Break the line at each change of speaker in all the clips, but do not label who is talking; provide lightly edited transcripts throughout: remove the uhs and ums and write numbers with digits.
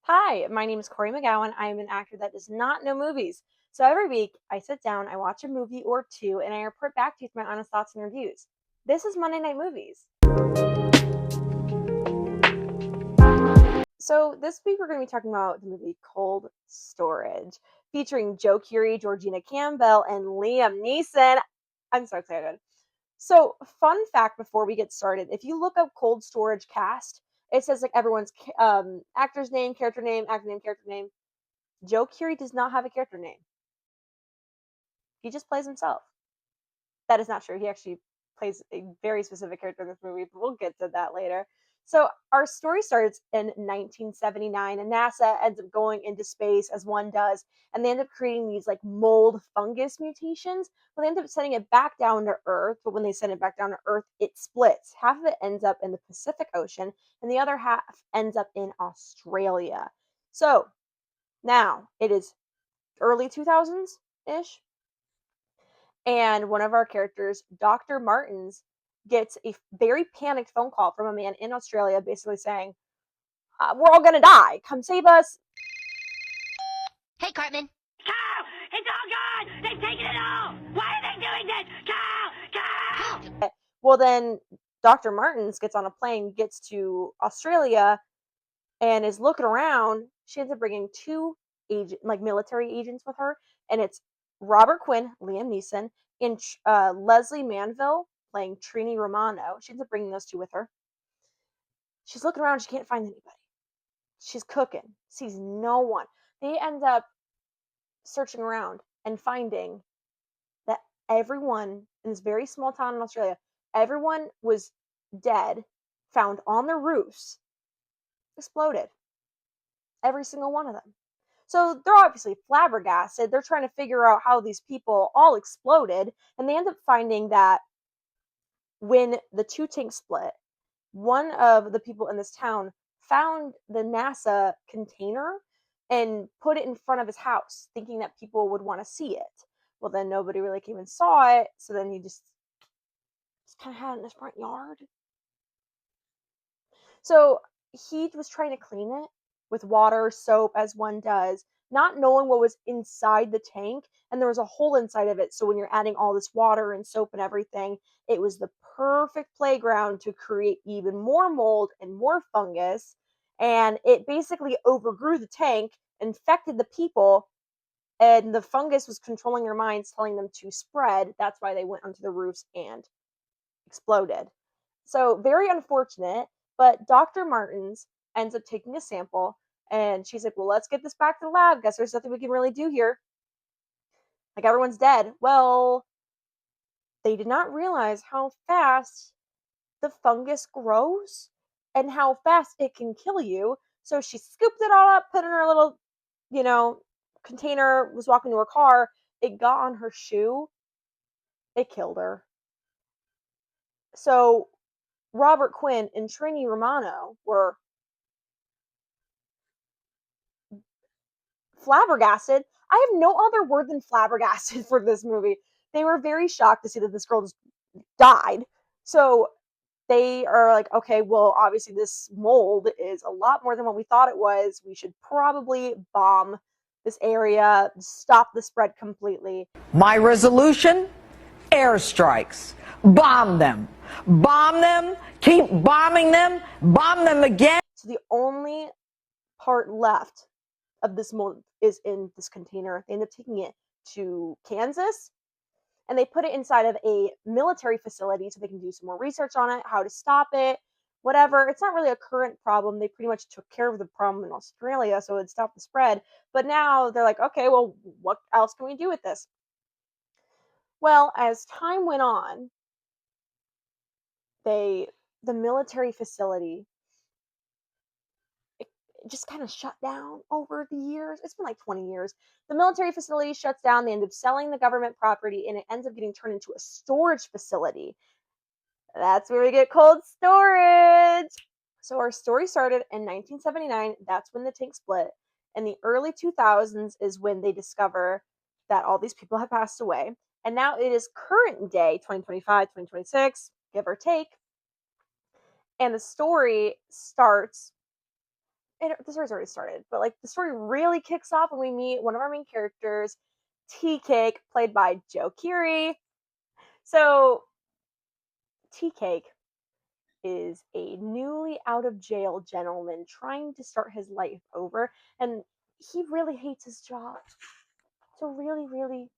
Hi, my name is Corey McGowan. I am an actor that does not know movies. So every week, I sit down, I watch a movie or two, and I report back to you with my honest thoughts and reviews. This is Monday Night Movies. So this week, we're going to be talking about the movie Cold Storage, featuring Joe Keery, Georgina Campbell, and Liam Neeson. I'm so excited. So, fun fact before we get started, if you look up Cold Storage cast, it says like everyone's actor's name, character name, actor name, character name. Joe Keery does not have a character name. He just plays himself. That is not true. He actually plays a very specific character in this movie, but we'll get to that later. So our story starts in 1979, and NASA ends up going into space as one does, and they end up creating these like mold fungus mutations. But they end up sending it back down to Earth. But when they send it back down to Earth, it splits. Half of it ends up in the Pacific Ocean, and the other half ends up in Australia. So now it is early 2000s ish, and one of our characters, Dr. Martins, gets a very panicked phone call from a man in Australia basically saying, we're all gonna die. Come save us.
Hey, Cartman.
Carl! It's all gone! They've taken it all! Why are they doing this? Carl! Carl!
Well, then Dr. Martins gets on a plane, gets to Australia, and is looking around. She ends up bringing two military agents with her, and it's Robert Quinn, Liam Neeson, and Leslie Manville playing Trini Romano. She ends up bringing those two with her. She's looking around. She can't find anybody. She's cooking, sees no one. They end up searching around and finding that everyone in this very small town in Australia, everyone was dead, found on their roofs, exploded. Every single one of them. So they're obviously flabbergasted. They're trying to figure out how these people all exploded, and they end up finding that when the two tanks split, one of the people in this town found the NASA container and put it in front of his house, thinking that people would want to see it. Well, then nobody really came and saw it, so then he just kind of had it in his front yard. So he was trying to clean it with water, soap, as one does, not knowing what was inside the tank. And there was a hole inside of it. So when you're adding all this water and soap and everything, it was the perfect playground to create even more mold and more fungus. And it basically overgrew the tank, infected the people, and the fungus was controlling their minds, telling them to spread. That's why they went onto the roofs and exploded. So very unfortunate, but Dr. Martins ends up taking a sample, and she's like, well, let's get this back to the lab. Guess there's nothing we can really do here. Like, everyone's dead. Well, they did not realize how fast the fungus grows and how fast it can kill you. So she scooped it all up, put it in her little, you know, container, was walking to her car. It got on her shoe. It killed her. So Robert Quinn and Trini Romano were flabbergasted. I have no other word than flabbergasted for this movie. They were very shocked to see that this girl just died. So they are like, okay, well, obviously this mold is a lot more than what we thought it was. We should probably bomb this area, stop the spread completely.
My resolution? Airstrikes. Bomb them. Bomb them. Keep bombing them. Bomb them again.
So the only part left of this mold is in this container. They end up taking it to Kansas, and they put it inside of a military facility so they can do some more research on it, how to stop it, whatever. It's not really a current problem. They pretty much took care of the problem in Australia, so it stopped the spread. But now they're like, okay, well, what else can we do with this? Well, as time went on, the military facility just kind of shut down over the years. It's been like 20 years. The military facility shuts down. They end up selling the government property, and it ends up getting turned into a storage facility. That's where we get cold storage. So our story started in 1979. That's when the tank split. In the early 2000s is when they discover that all these people have passed away. And now it is current day, 2025, 2026, give or take. And the story starts the story's already started, but like the story really kicks off when we meet one of our main characters, Tea Cake, played by Joe Keery. So Tea Cake is a newly out of jail gentleman trying to start his life over, and he really hates his job. It's a really, really,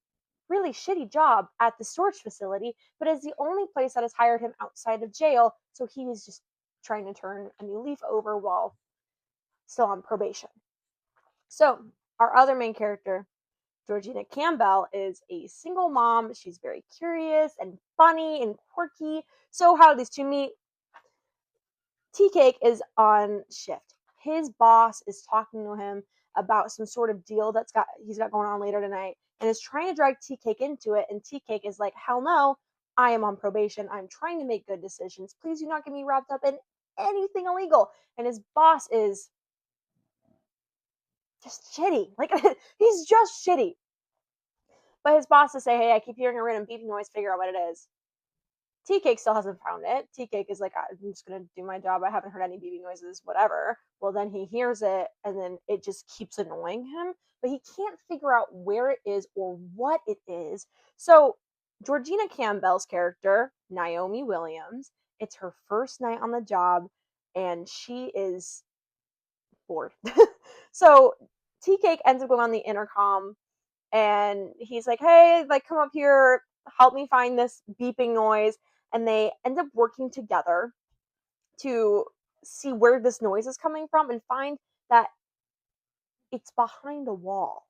really shitty job at the storage facility, but it's the only place that has hired him outside of jail, so he is just trying to turn a new leaf over while still on probation. So, our other main character, Georgina Campbell, is a single mom. She's very curious and funny and quirky. So, how do these two meet? Tea Cake is on shift. His boss is talking to him about some sort of deal he's got going on later tonight, and is trying to drag Tea Cake into it. And Tea Cake is like, "Hell no! I am on probation. I'm trying to make good decisions. Please do not get me wrapped up in anything illegal." And his boss is just shitty. Like he's just shitty. But his boss will say, "Hey, I keep hearing a random beeping noise. Figure out what it is." Tea Cake still hasn't found it. Tea Cake is like, "I'm just gonna do my job. I haven't heard any beeping noises, whatever." Well, then he hears it, and then it just keeps annoying him, but he can't figure out where it is or what it is. So, Georgina Campbell's character, Naomi Williams, it's her first night on the job, and she is bored. So, Tea Cake ends up going on the intercom, and he's like, "Hey, like, come up here, help me find this beeping noise." And they end up working together to see where this noise is coming from and find that it's behind a wall.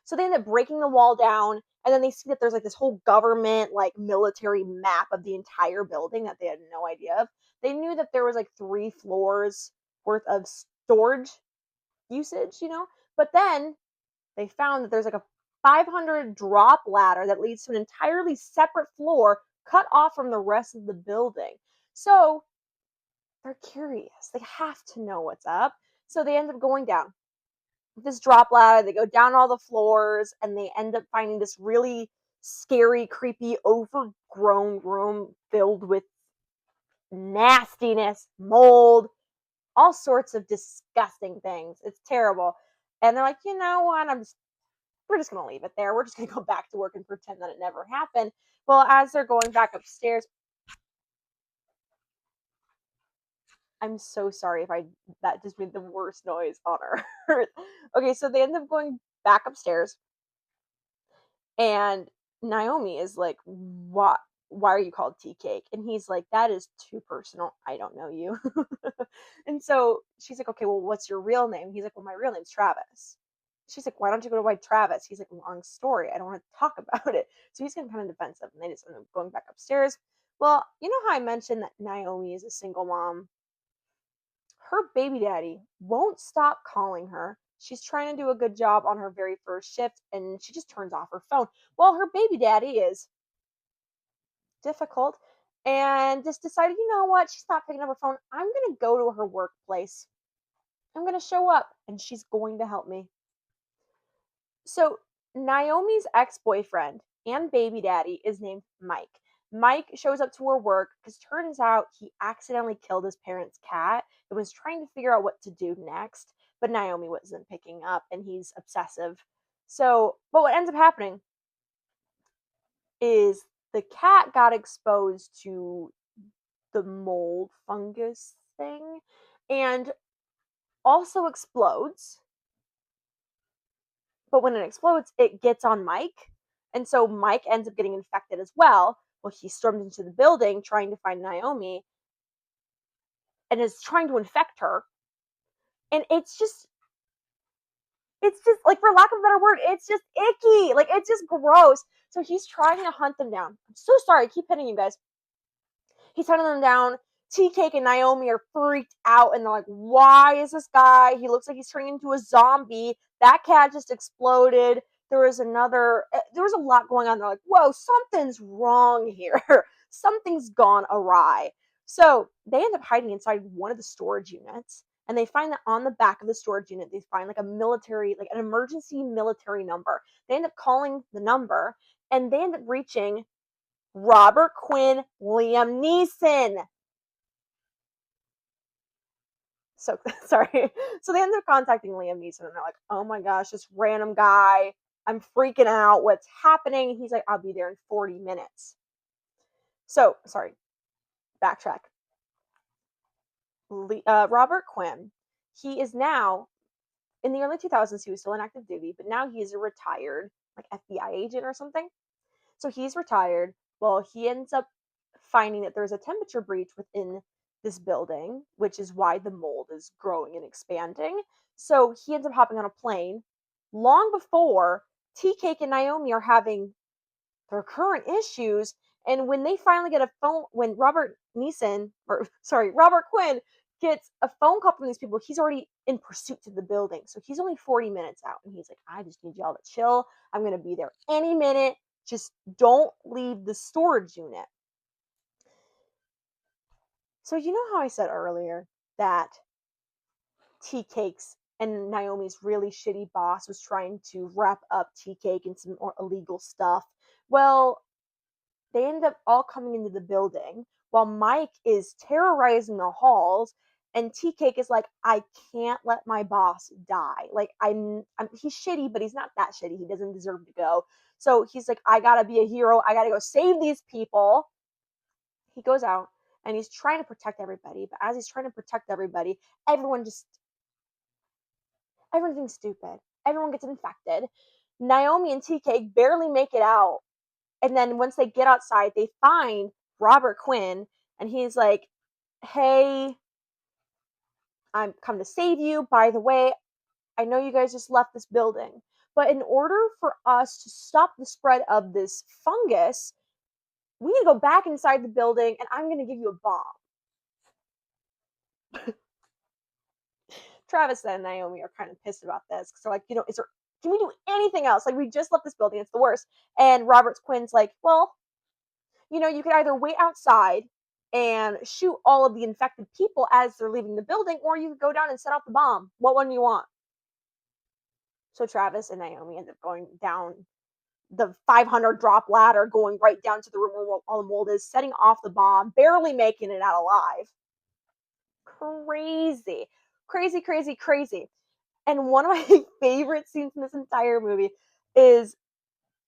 So they end up breaking the wall down, and then they see that there's like this whole government, like military map of the entire building that they had no idea of. They knew that there was like 3 floors worth of storage usage, but then they found that there's like a 500 drop ladder that leads to an entirely separate floor cut off from the rest of the building. So they're curious. They have to know what's up. So they end up going down this drop ladder. They go down all the floors, and they end up finding this really scary, creepy, overgrown room filled with nastiness, mold, all sorts of disgusting things. It's terrible. And they're like, "You know what? We're just going to leave it there. We're just going to go back to work and pretend that it never happened." Well, as they're going back upstairs, I'm so sorry if that just made the worst noise on earth. Okay, so they end up going back upstairs, and Naomi is like, "What? Why are you called Tea Cake?" And he's like, "That is too personal. I don't know you." And so she's like, "Okay, well, what's your real name?" He's like, "Well, my real name's Travis." She's like, "Why don't you go to White Travis?" He's like, "Long story. I don't want to talk about it." So he's getting kind of defensive, and they just end up going back upstairs. Well, you know how I mentioned that Naomi is a single mom? Her baby daddy won't stop calling her. She's trying to do a good job on her very first shift, and she just turns off her phone. Well, her baby daddy is difficult and just decided, you know what? She's not picking up her phone. I'm going to go to her workplace. I'm going to show up, and she's going to help me. So Naomi's ex-boyfriend and baby daddy is named Mike. Mike shows up to her work because turns out he accidentally killed his parents' cat and was trying to figure out what to do next, but Naomi wasn't picking up, and he's obsessive. So, but what ends up happening is the cat got exposed to the mold fungus thing and also explodes. But when it explodes, it gets on Mike. And so Mike ends up getting infected as well. Well, he stormed into the building trying to find Naomi and is trying to infect her. And it's just like, for lack of a better word, it's just icky. Like, it's just gross. So he's trying to hunt them down. I'm so sorry. I keep hitting you guys. He's hunting them down. Tea Cake and Naomi are freaked out, and they're like, "Why is this guy? He looks like he's turning into a zombie. That cat just exploded." There was a lot going on. They're like, "Whoa, something's wrong here. Something's gone awry." So they end up hiding inside one of the storage units, and they find that on the back of the storage unit, they find like an emergency military number. They end up calling the number, and they end up reaching Robert Quinn, Liam Neeson. So sorry. So they end up contacting Liam Neeson and they're like, oh my gosh, this random guy, I'm freaking out. What's happening? He's like, I'll be there in 40 minutes. So, sorry, backtrack. Robert Quinn, he is now, in the early 2000s, he was still in active duty, but now he is a retired, like, FBI agent or something. So he's retired. Well, he ends up finding that there's a temperature breach within this building, which is why the mold is growing and expanding. So he ends up hopping on a plane long before Tea Cake and Naomi are having their current issues. And when they finally get a phone, when Robert Neeson, or sorry, Robert Quinn gets a phone call from these people, he's already in pursuit to the building. So he's only 40 minutes out. And he's like, I just need y'all to chill. I'm going to be there any minute. Just don't leave the storage unit. So you know how I said earlier that Tea Cake's and Naomi's really shitty boss was trying to wrap up Tea Cake and some more illegal stuff? Well, they end up all coming into the building while Mike is terrorizing the halls, and Tea Cake is like, I can't let my boss die. Like, he's shitty, but he's not that shitty. He doesn't deserve to go. So he's like, I gotta be a hero. I gotta go save these people. He goes out and he's trying to protect everybody, but as he's trying to protect everybody, everyone's being stupid. Everyone gets infected. Naomi and Tea Cake barely make it out. And then once they get outside, they find Robert Quinn, and he's like, hey, I'm come to save you. By the way, I know you guys just left this building, but in order for us to stop the spread of this fungus, we need to go back inside the building, and I'm going to give you a bomb. Travis and Naomi are kind of pissed about this because they're like, can we do anything else? Like, we just left this building. It's the worst. And Robert Quinn's like, well, you could either wait outside and shoot all of the infected people as they're leaving the building, or you could go down and set off the bomb. What one do you want? So Travis and Naomi end up going down the 500 drop ladder, going right down to the room where all the mold is, setting off the bomb, barely making it out alive. Crazy. Crazy, crazy, crazy. And one of my favorite scenes in this entire movie is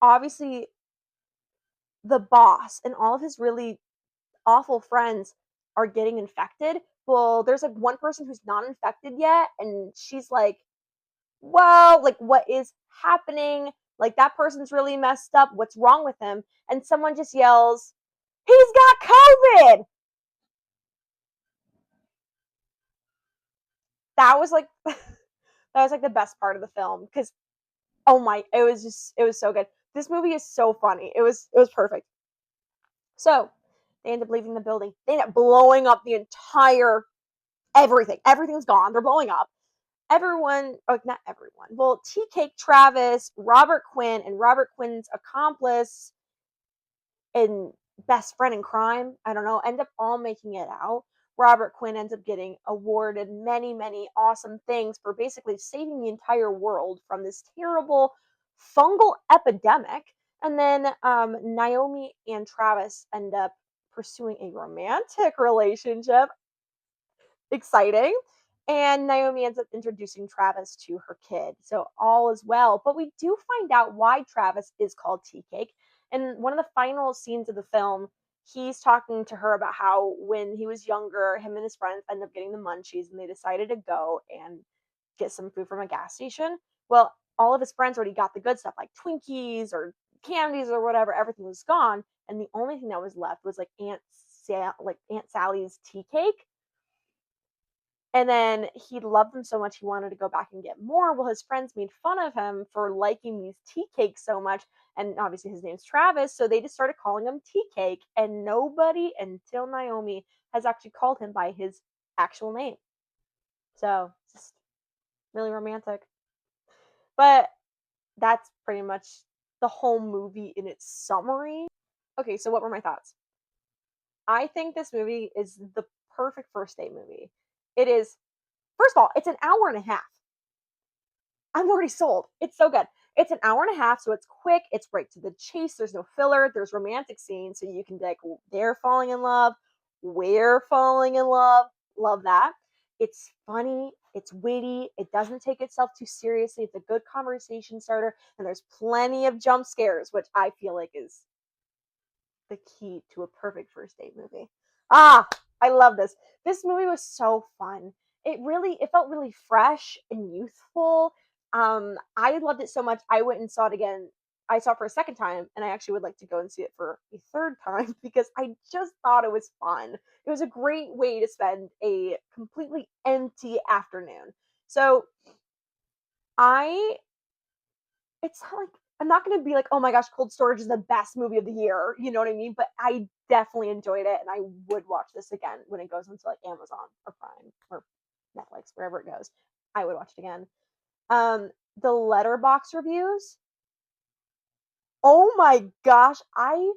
obviously the boss and all of his really awful friends are getting infected. Well, there's like one person who's not infected yet, and she's like, well, like, what is happening? Like, that person's really messed up. What's wrong with him? And someone just yells, he's got COVID! That was like the best part of the film, because it was so good. This movie is so funny. It was perfect. So they end up leaving the building. They end up blowing up the entire everything. Everything's gone. They're blowing up. Everyone, not everyone. Well, Tea Cake, Travis, Robert Quinn, and Robert Quinn's accomplice and best friend in crime, I don't know, end up all making it out. Robert Quinn ends up getting awarded many, many awesome things for basically saving the entire world from this terrible fungal epidemic. And then Naomi and Travis end up pursuing a romantic relationship. Exciting. And Naomi ends up introducing Travis to her kid. So all is well. But we do find out why Travis is called Tea Cake. And one of the final scenes of the film, he's talking to her about how when he was younger, him and his friends ended up getting the munchies and they decided to go and get some food from a gas station. Well, all of his friends already got the good stuff, like Twinkies or candies or whatever. Everything was gone. And the only thing that was left was like Aunt Sally's tea cake. And then he loved them so much he wanted to go back and get more. Well, his friends made fun of him for liking these tea cakes so much. And obviously his name's Travis, so they just started calling him Tea Cake. And nobody until Naomi has actually called him by his actual name. So, just really romantic. But that's pretty much the whole movie in its summary. Okay, so what were my thoughts? I think this movie is the perfect first date movie. It is, first of all, it's an hour and a half. I'm already sold. It's so good. It's an hour and a half, so it's quick. It's right to the chase. There's no filler. There's romantic scenes, so you can be like, they're falling in love. We're falling in love. Love that. It's funny, it's witty, it doesn't take itself too seriously. It's a good conversation starter, and there's plenty of jump scares, which I feel like is the key to a perfect first date movie. Ah, I love this. This movie was so fun. It felt really fresh and youthful. I loved it so much. I went and saw it again. I saw it for a second time, and I actually would like to go and see it for a third time because I just thought it was fun. It was a great way to spend a completely empty afternoon. So I it's not like I'm not gonna be like, oh my gosh, Cold Storage is the best movie of the year. You know what I mean? But I definitely enjoyed it, and I would watch this again when it goes into like Amazon or Prime or Netflix, wherever it goes. I would watch it again. The letterbox reviews. Oh my gosh, I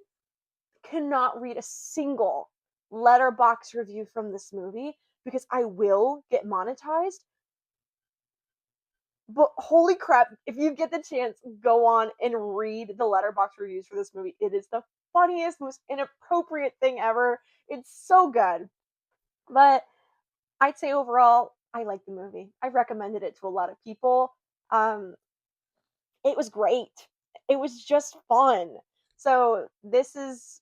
cannot read a single letterbox review from this movie because I will get monetized. But holy crap, if you get the chance, go on and read the letterbox reviews for this movie. It is the funniest, most inappropriate thing ever. It's so good. But I'd say overall, I like the movie. I've recommended it to a lot of people. Um, it was great. It was just fun. So this is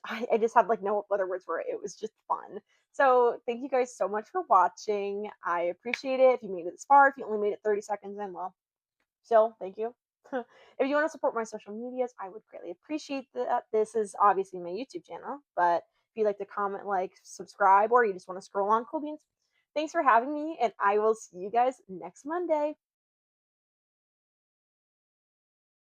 I just have like no other words for it. It was just fun. So thank you guys so much for watching. I appreciate it. If you made it this far, if you only made it 30 seconds in, well, still, thank you. If you want to support my social medias, I would greatly appreciate that. This is obviously my YouTube channel, but if you'd like to comment, like, subscribe, or you just want to scroll on, cool beans. Thanks for having me, and I will see you guys next Monday.